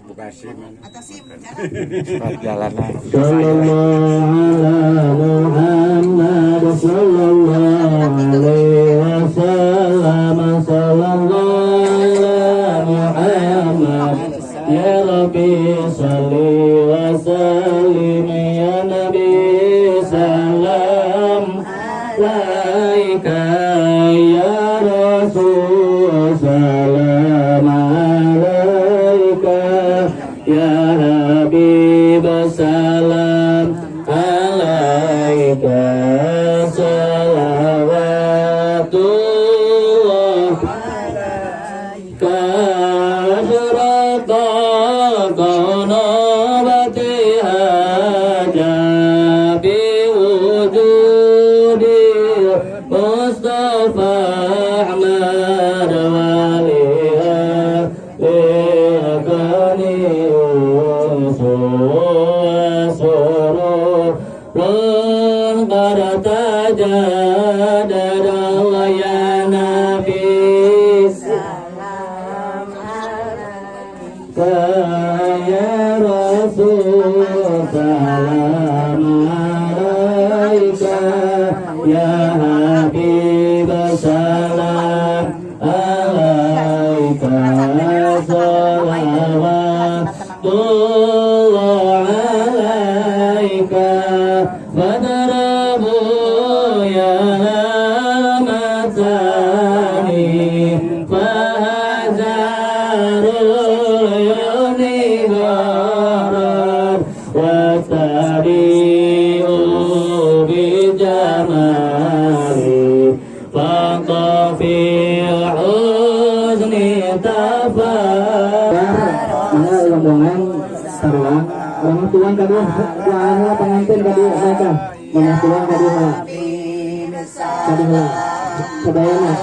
Buka SIM. Surat jalanan. Sallallahu alaihi wasallam. Sallallahu Muhammad. Ya Rabbi salli wa sallim ya Nabi salam alaika ya Rasul salam alaika ya Habib salam alaika salawatullah kasrata qanabati hajabi wujudi Mustafa Ahmad waliha liqani sururun qartajadara ya Nabi salam ya Rasul salam alaika ya Habib salam alaika salawatullah alaika fadrabu ya matani fahazarul yunigaran watari'u bijamali faqafi huzni tafar mana rombongan sarua orang tuan kedua lah pengantin kedua mereka mana tuan kedua sedayana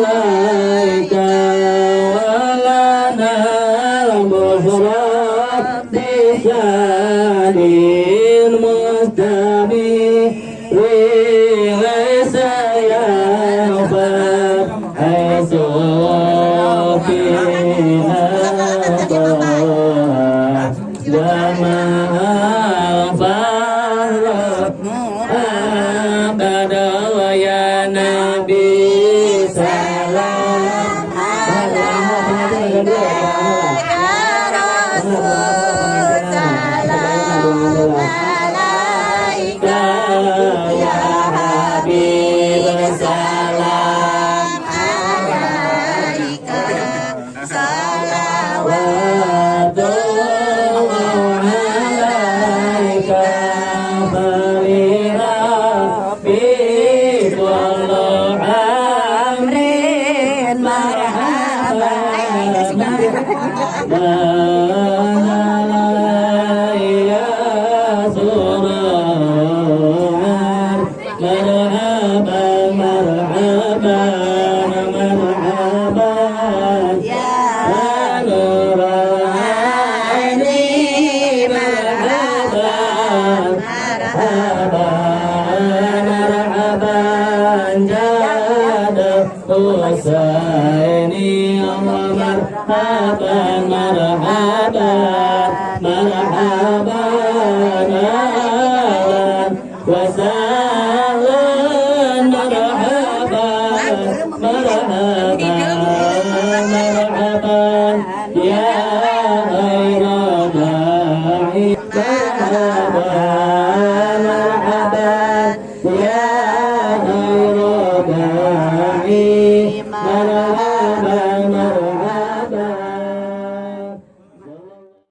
alaika walana al-muhrat bisadin mustami rilasa yafat haisu fina toha jama'a farrat abadal ya Nabi salam alaika ya Habib salam alaika salawatullah alaika balira bi kullu amrin marhaban ya surur marhaban marhaban marhaban ya nur aini marhaban marhaban marhaban jada husaini marhaban marhaban marhaban ahlan wa sahlan marhaban marhaban marhaban ya khairan da'i marhaban marhaban ya khairan da'i